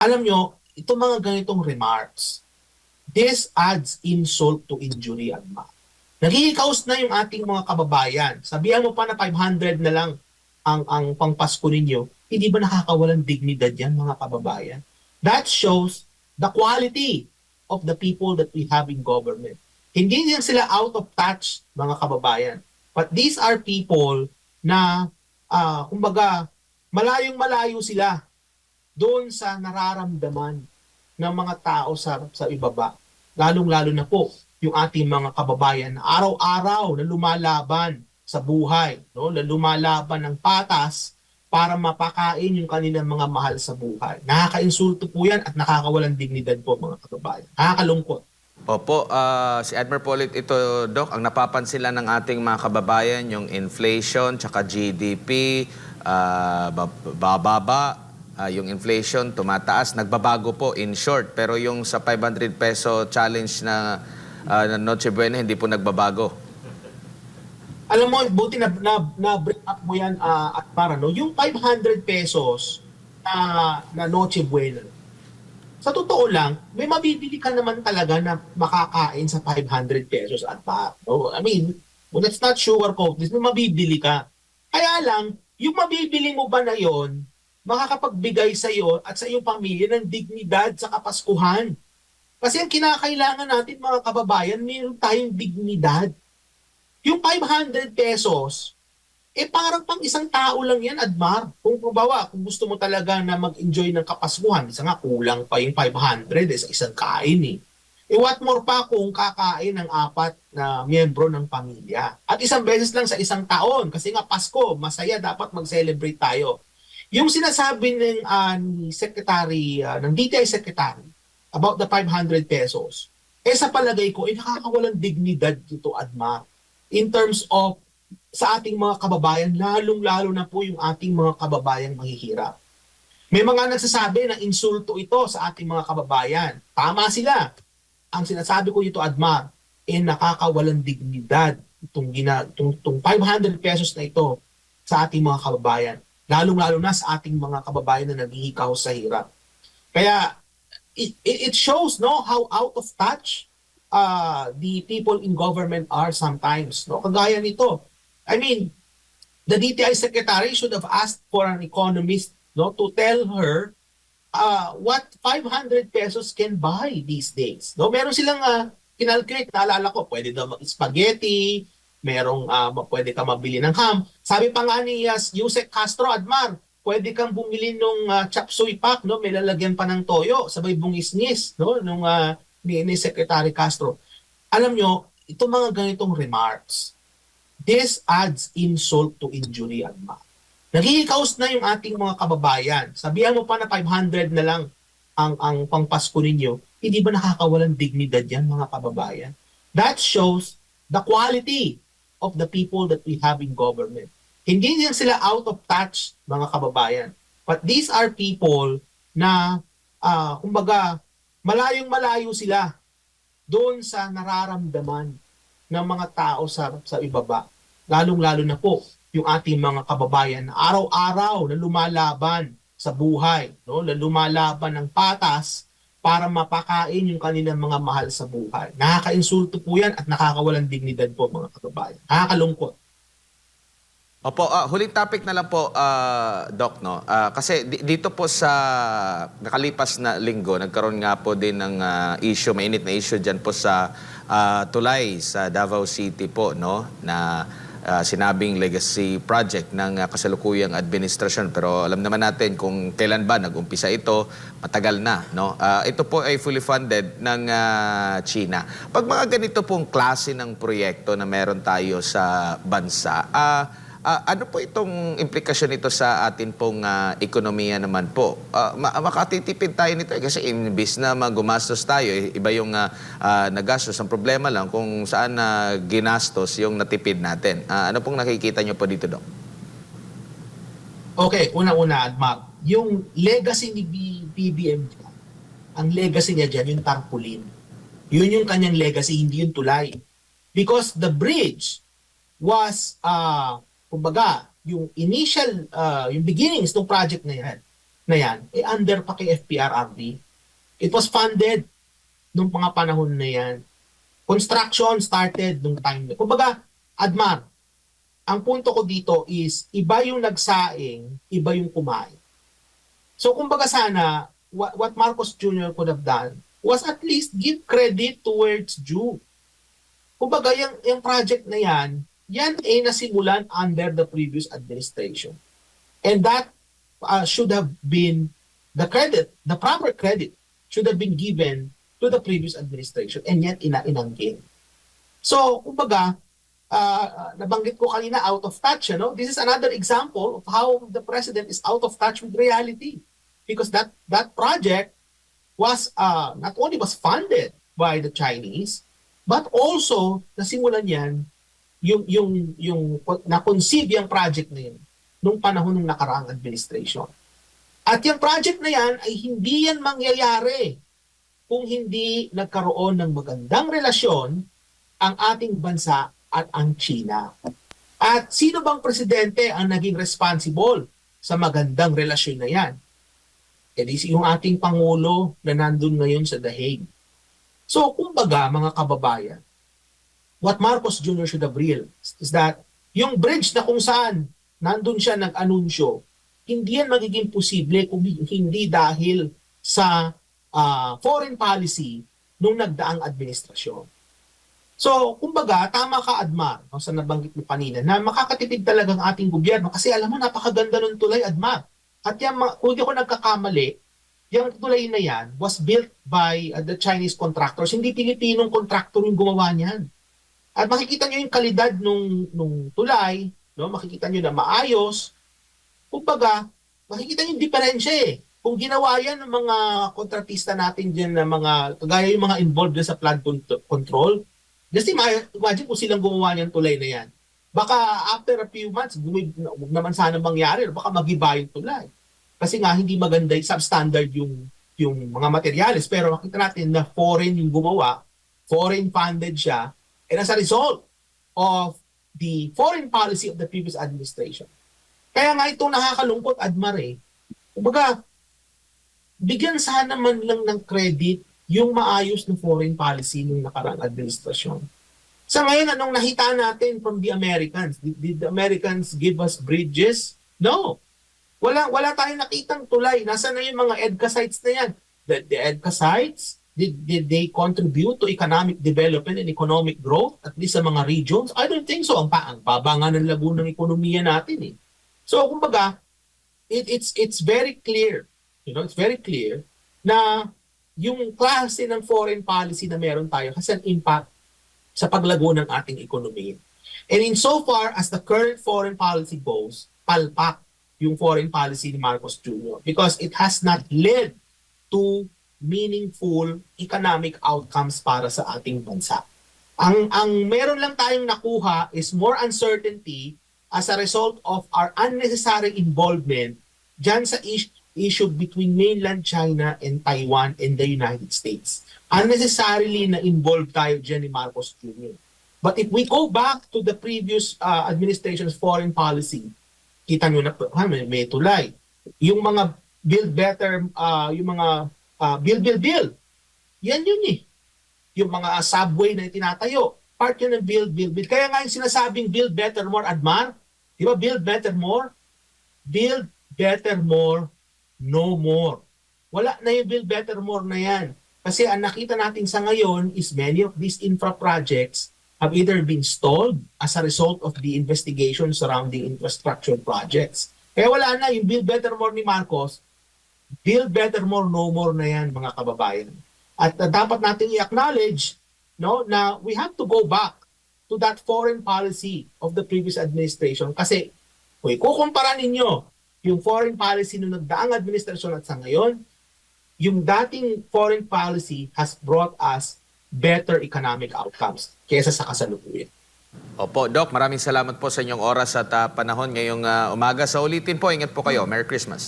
Alam nyo, itong mga ganitong remarks, this adds insult to injury, Alma. Nagkikaos na yung ating mga kababayan. Sabihan mo pa na 500 na lang ang pangpasko ninyo, hindi ba nakakawalang dignidad yan, mga kababayan? That shows the quality of the people that we have in government. Hindi yan sila out of touch, mga kababayan. But these are people na, kumbaga, malayong-malayo sila doon sa nararamdaman ng mga tao sa ibaba. Lalong-lalo na po yung ating mga kababayan na araw-araw na lumalaban sa buhay, no? Na lumalaban ng patas para mapakain yung kanilang mga mahal sa buhay. Nakaka-insulto po yan at nakakawalang dignidad po, mga kababayan. Nakakalungkot. Opo, si Admiral Polit, ito, Doc, ang napapansin lang ng ating mga kababayan, yung inflation, tsaka GDP, bababa, yung inflation tumataas, nagbabago po in short. Pero yung sa 500 peso challenge na Noche Buena, hindi po nagbabago. Alam mo, buti na bring up mo yan at para no, yung 500 pesos na Noche Buena. Sa totoo lang, may mabibili ka naman talaga na makakain sa 500 pesos at pa. No? I mean, well, let's not sugarcoat this. May mabibili ka. Kaya lang, yung mabibili mo ba na yon makakapagbigay sa iyo at sa iyong pamilya ng dignidad sa Kapaskuhan? Kasi ang kinakailangan natin, mga kababayan, mayroon tayong dignidad. Yung 500 pesos, parang pang isang tao lang yan, Admar. Kung kumbawa, kung gusto mo talaga na mag-enjoy ng Kapaskuhan, isa nga kulang pa yung 500 sa isang kain eh. What more pa kung kakain ng 4 na miyembro ng pamilya. At isang beses lang sa isang taon, kasi nga Pasko, masaya, dapat mag-celebrate tayo. Yung sinasabi ni Secretary, ng DTI Secretary, about the 500 pesos, sa palagay ko, nakakawalang dignidad dito, Admar, in terms of sa ating mga kababayan, lalong-lalo na po yung ating mga kababayang mahihirap. May mga nagsasabi na insulto ito sa ating mga kababayan. Tama sila. Ang sinasabi ko ito, Admar, nakakawalang dignidad itong 500 pesos na ito sa ating mga kababayan. Lalong-lalo na sa ating mga kababayan na naghihikaw sa hirap. Kaya it shows no how out of touch the people in government are sometimes. No? Kagaya nito, I mean, the DTI secretary should have asked for an economist, no, to tell her what 500 pesos can buy these days. No, meron silang kinalculate, naalala ko, pwede daw mag-spaghetti, merong pwede ka mabili ng ham. Sabi pa nga ni Yusek Castro, Admar, pwede kang bumili nung chop suey pack, no, may lalagyan pa ng toyo, sabay bungis-ngis, no, nung ni Secretary Castro. Alam nyo, itong mga ganitong remarks, this adds insult to injury, Alma. Nagkikaos na yung ating mga kababayan. Sabihan mo pa na 500 na lang ang pangpasko ninyo, hindi ba nakakawalang dignidad yan, mga kababayan? That shows the quality of the people that we have in government. Hindi yan sila out of touch, mga kababayan. But these are people na, kumbaga, malayong-malayo sila doon sa nararamdaman ng mga tao sa ibaba. Lalong-lalo na po yung ating mga kababayan na araw-araw na lumalaban sa buhay, no? Na lumalaban ng patas para mapakain yung kanilang mga mahal sa buhay. Nakaka-insulto po yan at nakakawalang dignidad po, mga kababayan. Nakakalungkot. Opo, huling topic na lang po, Doc, no? Kasi dito po sa nakalipas na linggo, nagkaroon nga po din ng issue, mainit na issue dyan po sa Tulay, sa Davao City po, no? Na sinabing legacy project ng kasalukuyang administrasyon. Pero alam naman natin kung kailan ba nag-umpisa ito, matagal na, no? Ito po ay fully funded ng China. Pag mga ganito pong klase ng proyekto na meron tayo sa bansa, ano po itong implikasyon nito sa atin pong ekonomiya naman po? Makatitipid tayo nito kasi imbis na gumastos tayo, iba yung nagastos. Ang problema lang kung saan ginastos yung natipid natin. Ano pong nakikita nyo po dito, Doc? Okay, una-una, Admar, yung legacy ni BBM, ang legacy niya dyan, yung tarpaulin. Yun yung kanyang legacy, hindi yung tulay. Because the bridge was, kumbaga, yung initial, yung beginnings ng project na yan, na yan, under pa kay FPRRD. It was funded nung mga panahon na yan. Construction started nung time na. Kumbaga, Admar, ang punto ko dito is, iba yung nagsaing, iba yung kumain. So kumbaga sana, what Marcos Jr. could have done was at least give credit towards due. Kumbaga, yung project na yan ay nasimulan under the previous administration. And that should have been the credit, the proper credit should have been given to the previous administration, and yet inanggin. So, kumbaga, nabanggit ko kanina, out of touch. This is another example of how the president is out of touch with reality. Because that project was not only was funded by the Chinese, but also nasimulan yan yung na-conceive yung project na yun nung panahon ng nakaraang administration. At yung project na yan ay hindi yan mangyayari kung hindi nagkaroon ng magandang relasyon ang ating bansa at ang China. At sino bang presidente ang naging responsible sa magandang relasyon na yan? E di yung ating Pangulo na nandun ngayon sa The Hague. So, kumbaga, mga kababayan, what Marcos Jr. should have realized is that yung bridge na kung saan nandun siya nag-anunsyo, hindi yan magiging posible kung hindi dahil sa foreign policy nung nagdaang administrasyon. So, kumbaga, tama ka, Admar, sa nabanggit mo kanina, na makakatipid talagang ating gobyerno kasi alam mo, napakaganda ng tulay, Admar. At yan, kung di ako nagkakamali, yung tulay na yan was built by the Chinese contractors. Hindi Pilipinong contractor yung gumawa niyan. At makikita nyo yung kalidad nung tulay, no? Makikita nyo na maayos. Kumbaga, makikita nyo yung diferensya eh. Kung ginawa yan ng mga kontratista natin dyan na mga, kagaya yung mga involved sa flood control, just imagine kung silang gumawa niyan tulay na yan. Baka after a few months, huwag naman sana mangyari, baka mag-iba yung tulay. Kasi nga, hindi maganda, substandard yung mga materyales. Pero makita natin na foreign yung gumawa, foreign funded siya, and as a result of the foreign policy of the previous administration. Kaya nga itong nakakalungkot, Admar kumbaga, bigyan sana man lang ng credit yung maayos na foreign policy ng nakaraang administrasyon. Sa ngayon, anong nakita natin from the Americans? Did the Americans give us bridges? No. Wala tayong nakitang tulay. Nasaan na yung mga EDCA sites na yan? The EDCA sites, did they contribute to economic development and economic growth, at least sa mga regions? I don't think so. Ang baba nga ng lago ng ekonomiya natin So, kumbaga, it's very clear, it's very clear na yung klase ng foreign policy na meron tayo has an impact sa paglago ng ating ekonomiya. And insofar as the current foreign policy goes, palpak yung foreign policy ni Marcos Jr. because it has not led to meaningful economic outcomes para sa ating bansa. Ang meron lang tayong nakuha is more uncertainty as a result of our unnecessary involvement dyan sa issue between mainland China and Taiwan and the United States. Unnecessarily na involved tayo dyan ni Marcos Jr. But if we go back to the previous administration's foreign policy, kita nyo na may tulay. Yung mga build better, yung mga build. Yan yun Yung mga subway na tinatayo, part yun ng build. Kaya nga yung sinasabing build better more, Admar, di ba build better more? Build better more, no more. Wala na yung build better more na yan. Kasi ang nakita natin sa ngayon is many of these infra projects have either been stalled as a result of the investigation surrounding infrastructure projects. Kaya wala na yung build better more ni Marcos, build better more, no more na yan, mga kababayan. At dapat natin i-acknowledge na we have to go back to that foreign policy of the previous administration. Kasi kung ikukumpara ninyo yung foreign policy nung nagdaang administrasyon at sa ngayon, yung dating foreign policy has brought us better economic outcomes kaysa sa kasalukuyan. Opo, Doc, maraming salamat po sa inyong oras at panahon ngayong umaga. Sa ulitin po, ingat po kayo. Merry Christmas.